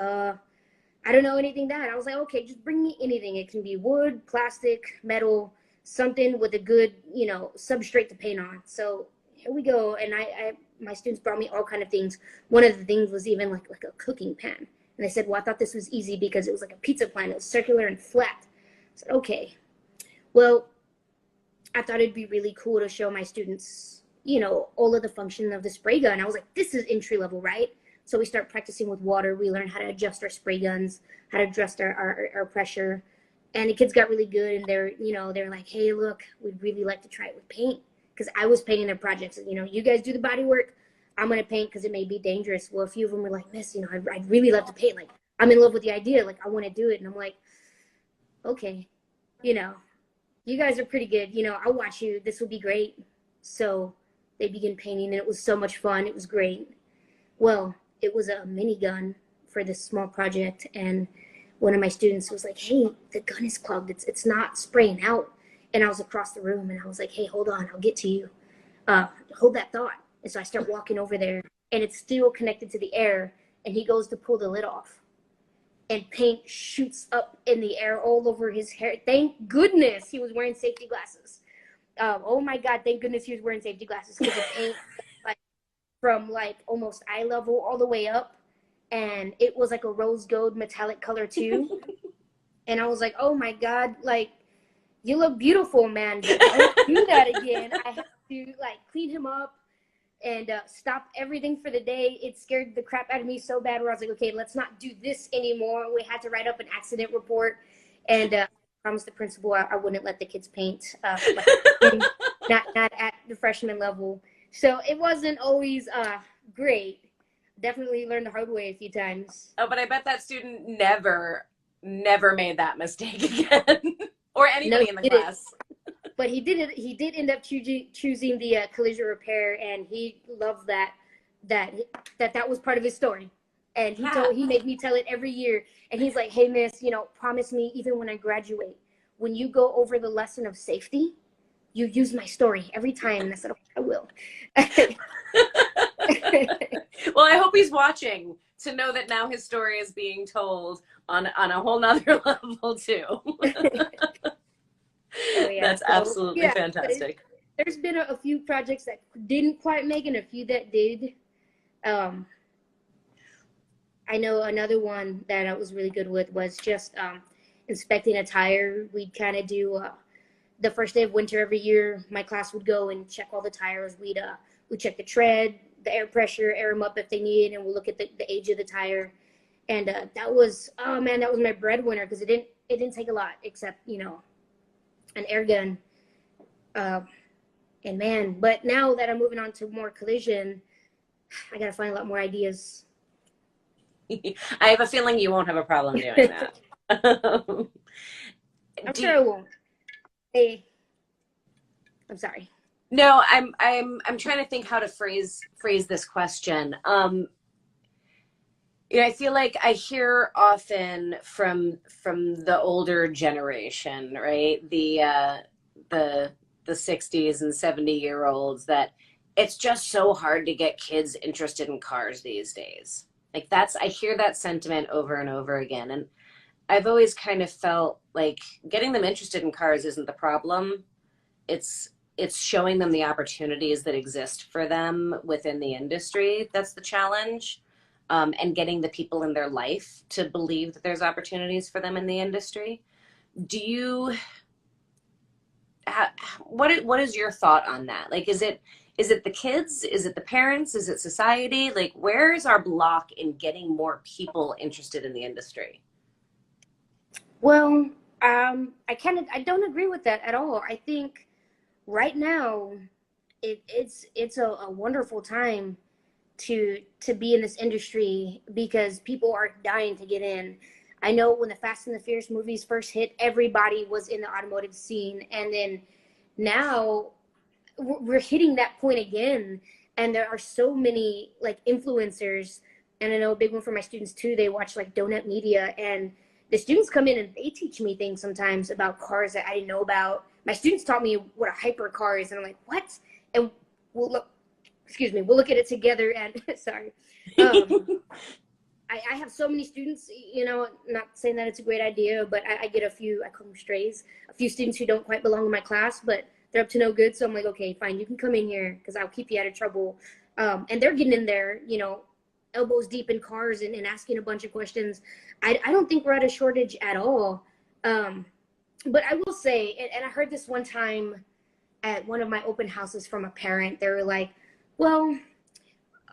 I don't know anything that. I was like, okay, just bring me anything. It can be wood, plastic, metal, something with a good, substrate to paint on. So here we go. And my students brought me all kind of things. One of the things was even like a cooking pan. And I said, well, I thought this was easy because it was like a pizza pan. It was circular and flat. I said, okay. Well, I thought it'd be really cool to show my students, all of the function of the spray gun. I was like, this is entry level, right? So we start practicing with water. We learn how to adjust our spray guns, how to adjust our pressure. And the kids got really good. And they're like, hey, look, we'd really like to try it with paint. Because I was painting their projects. You guys do the body work. I'm going to paint because it may be dangerous. Well, a few of them were like, miss, I'd really love to paint. Like, I'm in love with the idea. Like, I want to do it. And I'm like, okay, you know, you guys are pretty good. I'll watch you. This will be great. So they begin painting, and it was so much fun. It was great. Well, it was a minigun for this small project, and one of my students was like, hey, the gun is clogged. It's not spraying out. And I was across the room, and I was like, hey, hold on. I'll get to you. Hold that thought. And so I start walking over there, and it's still connected to the air, and he goes to pull the lid off. And paint shoots up in the air all over his hair. Thank goodness he was wearing safety glasses. Oh my God, thank goodness he was wearing safety glasses, because the paint from almost eye level all the way up. And it was like a rose gold metallic color too. And I was like, oh my God, you look beautiful, man. But don't do that again. I have to clean him up and stop everything for the day. It scared the crap out of me so bad, where I was like, okay, let's not do this anymore. We had to write up an accident report, and I promised the principal I wouldn't let the kids paint, not at the freshman level. So it wasn't always great. Definitely learned the hard way a few times. Oh, but I bet that student never made that mistake again. Or anybody in the class. But he did end up choosing the collision repair, and he loved that was part of his story. And he made me tell it every year. And he's like, hey, miss, promise me, even when I graduate, when you go over the lesson of safety, you use my story every time. And I said, okay, I will. Well, I hope he's watching to know that now his story is being told on a whole nother level too. Oh, yeah. That's absolutely fantastic. There's been a few projects that didn't quite make it, and a few that did. I know another one that I was really good with was just inspecting a tire. We'd kind of do the first day of winter every year. My class would go and check all the tires. We'd check the tread, the air pressure, air them up if they needed, and we'll look at the age of the tire. And that was my breadwinner, because it didn't take a lot except an air gun. But now that I'm moving on to more collision, I gotta find a lot more ideas. I have a feeling you won't have a problem doing that. I'm sure I won't. Hey, I'm sorry. No, I'm trying to think how to phrase this question. I feel like I hear often from the older generation, right? The 60s and 70-year-olds, that it's just so hard to get kids interested in cars these days. I hear that sentiment over and over again. And I've always kind of felt like getting them interested in cars isn't the problem. It's showing them the opportunities that exist for them within the industry. That's the challenge. And getting the people in their life to believe that there's opportunities for them in the industry. What is your thought on that? Is it the kids? Is it the parents? Is it society? Where is our block in getting more people interested in the industry? Well, I don't agree with that at all. I think right now it's a wonderful time to be in this industry, because people are dying to get in. I know when the Fast and the Furious movies first hit, everybody was in the automotive scene, and then now we're hitting that point again, and there are so many influencers. And I know a big one for my students too, they watch Donut Media, and the students come in and they teach me things sometimes about cars that I didn't know about. My students taught me what a hypercar is, and I'm like, what? And we'll look at it together, and sorry. I have so many students, you know, not saying that it's a great idea, but I get a few, I call them strays, a few students who don't quite belong in my class, but they're up to no good. So I'm like, okay, fine, you can come in here because I'll keep you out of trouble. And they're getting in there, you know, elbows deep in cars and asking a bunch of questions. I don't think we're at a shortage at all. But I will say, and I heard this one time at one of my open houses from a parent. They were like, well,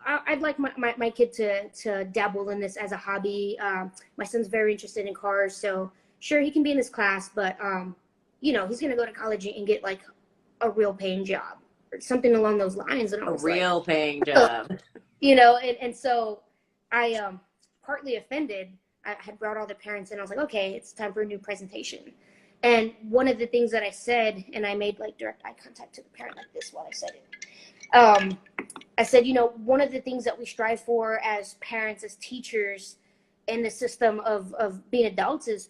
I'd like my kid to dabble in this as a hobby. My son's very interested in cars, so sure, he can be in this class, but you know, he's gonna go to college and get like a real paying job or something along those lines. And I was real paying job. You know, and so I partly offended. I had brought all the parents in. I was like, okay, it's time for a new presentation. And one of the things that I said, and I made like direct eye contact to the parent like this while I said it. I said, you know, one of the things that we strive for as parents, as teachers in the system of being adults is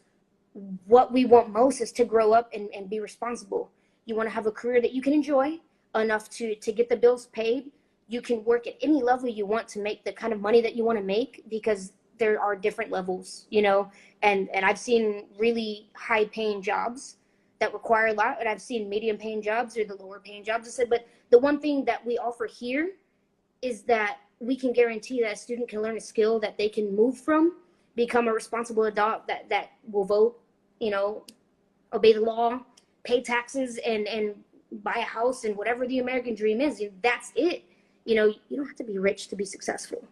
what we want most is to grow up and be responsible. You want to have a career that you can enjoy enough to get the bills paid. You can work at any level you want to make the kind of money that you want to make, because there are different levels, you know, and I've seen really high paying jobs that require a lot, and I've seen medium paying jobs or the lower paying jobs. I said, but the one thing that we offer here is that we can guarantee that a student can learn a skill that they can move from, become a responsible adult that will vote, you know, obey the law, pay taxes, and buy a house, and whatever the American dream is. That's it. You know, you don't have to be rich to be successful.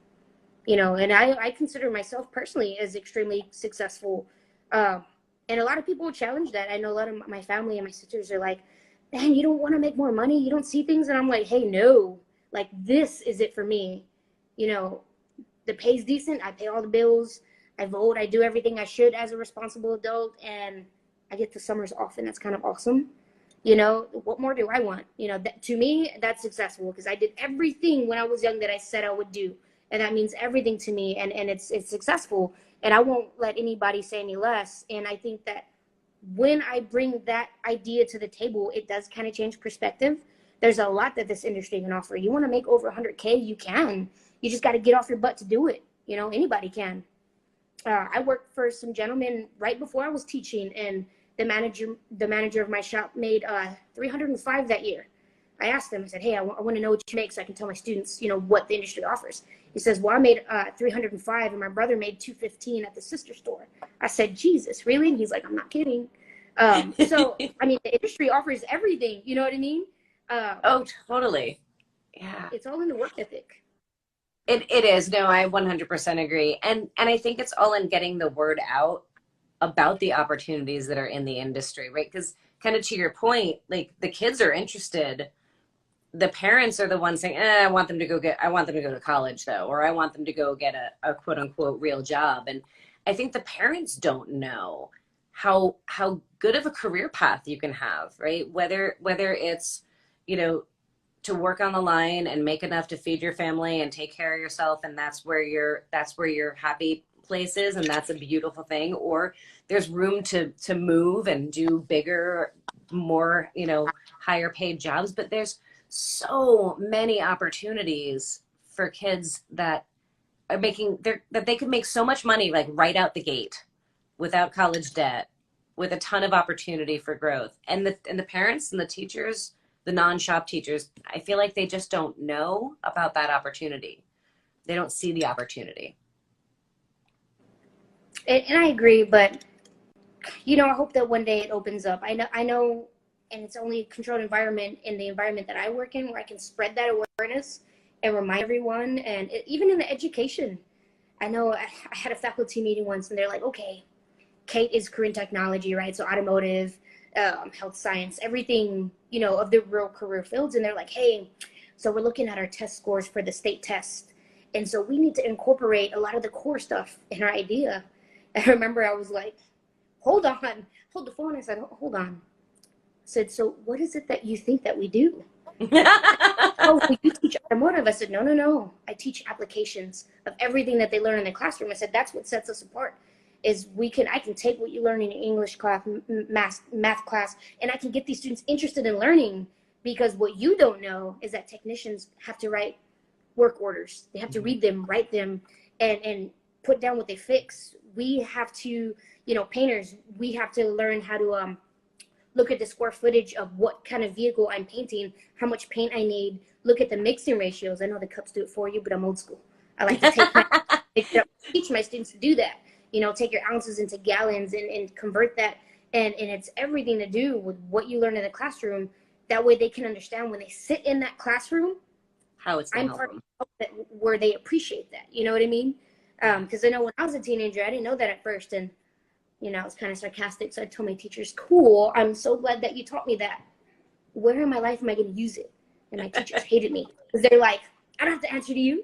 You know, and I consider myself personally as extremely successful. And a lot of people challenge that. I know a lot of my family and my sisters are like, man, you don't want to make more money? You don't see things? And I'm like, hey, no, like this is it for me. You know, the pay's decent. I pay all the bills. I vote. I do everything I should as a responsible adult. And I get the summers off, and that's kind of awesome. You know, what more do I want? You know, that, to me, that's successful, because I did everything when I was young that I said I would do. And that means everything to me, and it's successful. And I won't let anybody say any less. And I think that when I bring that idea to the table, it does kind of change perspective. There's a lot that this industry can offer. You want to make over 100K, you can. You just got to get off your butt to do it. You know, anybody can. I worked for some gentlemen right before I was teaching, and the manager of my shop made 305 that year. I asked him, I said, hey, I want to know what you make so I can tell my students, you know, what the industry offers. He says, well, I made 305 and my brother made 215 at the sister store. I said, Jesus, really? And he's like, I'm not kidding. So, I mean, the industry offers everything, you know what I mean? Oh, totally. Yeah. It's all in the work ethic. It is. No, I 100% agree. And I think it's all in getting the word out about the opportunities that are in the industry, right? Because kind of to your point, like the kids are interested. The parents are the ones saying, I want them to go to college though, or I want them to go get a quote unquote real job. And I think the parents don't know how good of a career path you can have, right? Whether it's, you know, to work on the line and make enough to feed your family and take care of yourself, and that's where your happy place is, and that's a beautiful thing. Or there's room to move and do bigger, more, you know, higher paid jobs. But there's so many opportunities for kids that are that they could make so much money, like right out the gate, without college debt, with a ton of opportunity for growth. And the parents and the teachers, the non-shop teachers, I feel like they just don't know about that opportunity. They don't see the opportunity. And I agree, but you know, I hope that one day it opens up. I know, and it's only a controlled environment in the environment that I work in, where I can spread that awareness and remind everyone. And even in the education, I know I had a faculty meeting once, and they're like, okay, Kate is career in technology, right? So automotive, health science, everything, you know, of the real career fields. And they're like, hey, so we're looking at our test scores for the state test. And so we need to incorporate a lot of the core stuff in our idea. I remember I was like, hold the phone. I said, hold on. I said, so what is it that you think that we do? Oh, well, you teach automotive. I said, no. I teach applications of everything that they learn in the classroom. I said, that's what sets us apart. Is I can take what you learn in English class, math class, and I can get these students interested in learning, because what you don't know is that technicians have to write work orders. They have to read them, write them, and put down what they fix. We have to, painters, we have to learn how to look at the square footage of what kind of vehicle I'm painting, how much paint I need, look at the mixing ratios. I know the cups do it for you, but I'm old school. I like to teach my students to do that. Take your ounces into gallons and convert that. And it's everything to do with what you learn in the classroom. That way they can understand when they sit in that classroom, how it's I'm part of that, where they appreciate that. You know what I mean? Because I know when I was a teenager, I didn't know that at first. And, I was kind of sarcastic. So I told my teachers, cool, I'm so glad that you taught me that. Where in my life am I going to use it? And my teachers hated me because they're like, I don't have to answer to you.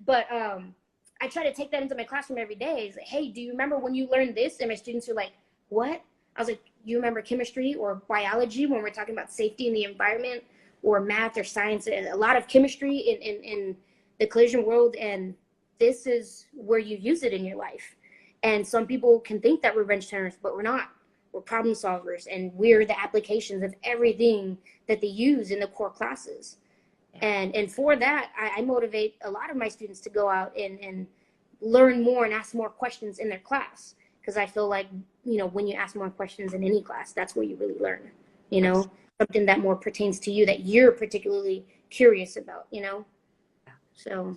But I try to take that into my classroom every day. It's like, hey, do you remember when you learned this? And my students are like, what? I was like, you remember chemistry or biology when we're talking about safety in the environment, or math or science? A lot of chemistry in the collision world. And this is where you use it in your life. And some people can think that we're wrench turners, but we're not. We're problem solvers, and we're the applications of everything that they use in the core classes. And for that, I motivate a lot of my students to go out and learn more and ask more questions in their class. Because I feel like, when you ask more questions in any class, that's where you really learn, something that more pertains to you, that you're particularly curious about, So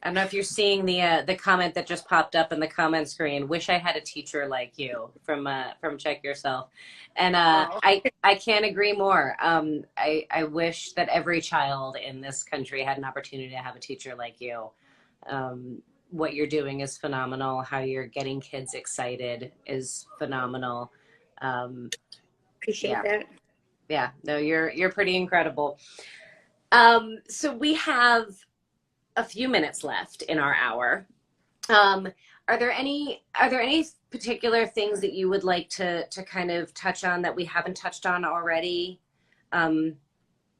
I don't know if you're seeing the comment that just popped up in the comment screen. Wish I had a teacher like you from Check Yourself, and I can't agree more. I wish that every child in this country had an opportunity to have a teacher like you. What you're doing is phenomenal. How you're getting kids excited is phenomenal. Appreciate that. Yeah, no, you're pretty incredible. So we have a few minutes left in our hour. Are there any particular things that you would like to kind of touch on that we haven't touched on already?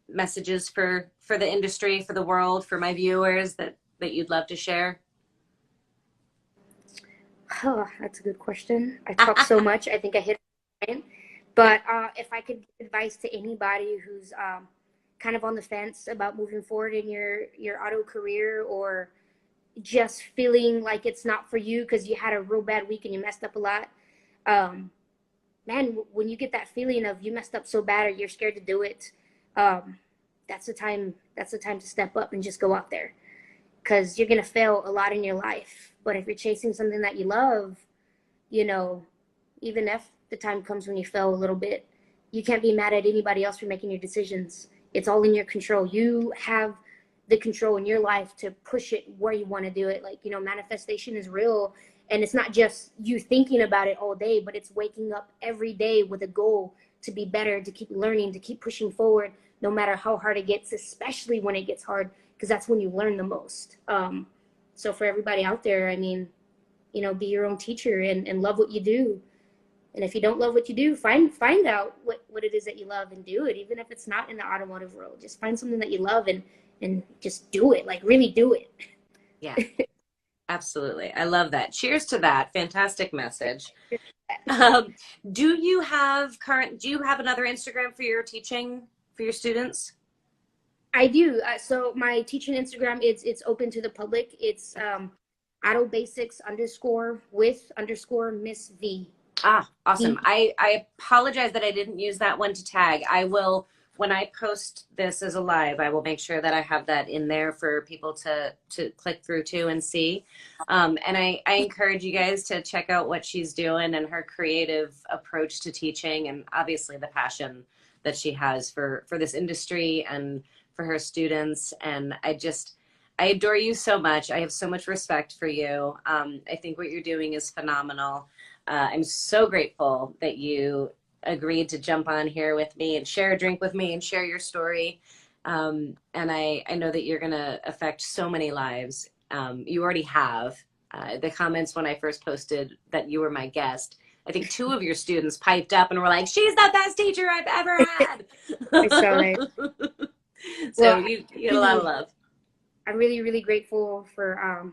Messages for the industry, for the world, for my viewers that you'd love to share? Oh, that's a good question. I talk so much. I think I hit it. But if I could give advice to anybody who's kind of on the fence about moving forward in your auto career, or just feeling like it's not for you because you had a real bad week and you messed up a lot, man, when you get that feeling of you messed up so bad or you're scared to do it, that's the time to step up and just go out there, because you're going to fail a lot in your life. But if you're chasing something that you love, even if the time comes when you fail a little bit, you can't be mad at anybody else for making your decisions. It's all in your control. You have the control in your life to push it where you want to do it. Like, manifestation is real. And it's not just you thinking about it all day, but it's waking up every day with a goal to be better, to keep learning, to keep pushing forward, no matter how hard it gets, especially when it gets hard, because that's when you learn the most. So for everybody out there, be your own teacher and love what you do. And if you don't love what you do, find out what it is that you love and do it, even if it's not in the automotive world. Just find something that you love and just do it, like really do it. Yeah, absolutely. I love that. Cheers to that. Fantastic message. Do you have another Instagram for your teaching, for your students? I do. So my teaching Instagram, it's open to the public. It's auto basics _ Miss V. Ah, awesome. I apologize that I didn't use that one to tag. I will, when I post this as a live, I will make sure that I have that in there for people to click through to and see. And I encourage you guys to check out what she's doing and her creative approach to teaching, and obviously the passion that she has for this industry and for her students. And I adore you so much. I have so much respect for you. I think what you're doing is phenomenal. I'm so grateful that you agreed to jump on here with me and share a drink with me and share your story. And I know that you're going to affect so many lives. You already have. The comments when I first posted that you were my guest, I think 2 of your students piped up and were like, "She's the best teacher I've ever had." So you get a lot of love. I'm really, really grateful for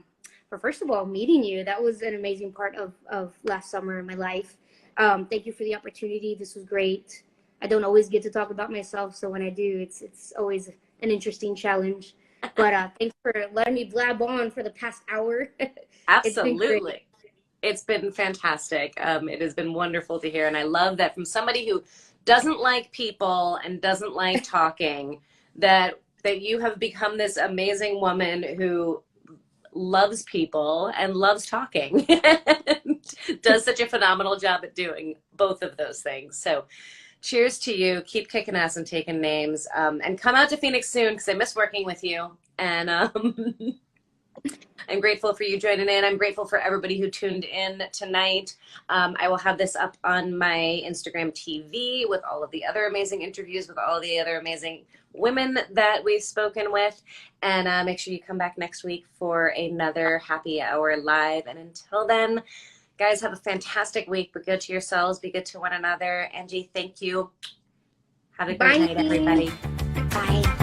first of all meeting you. That was an amazing part of last summer in my life. Thank you for the opportunity. This was great. I don't always get to talk about myself, so when I do, it's always an interesting challenge. But thanks for letting me blab on for the past hour. It's been great. Absolutely. It's been fantastic. It has been wonderful to hear. And I love that from somebody who doesn't like people and doesn't like talking, that you have become this amazing woman who loves people and loves talking and does such a phenomenal job at doing both of those things. So cheers to you. Keep kicking ass and taking names. And come out to Phoenix soon because I miss working with you. And I'm grateful for you joining in. I'm grateful for everybody who tuned in tonight. I will have this up on my Instagram TV with all of the other amazing interviews with all the other amazing women that we've spoken with. And make sure you come back next week for another happy hour live. And until then, guys, have a fantastic week. Be good to yourselves. Be good to one another. Angie, thank you. Have a great Bye. night, everybody. Bye.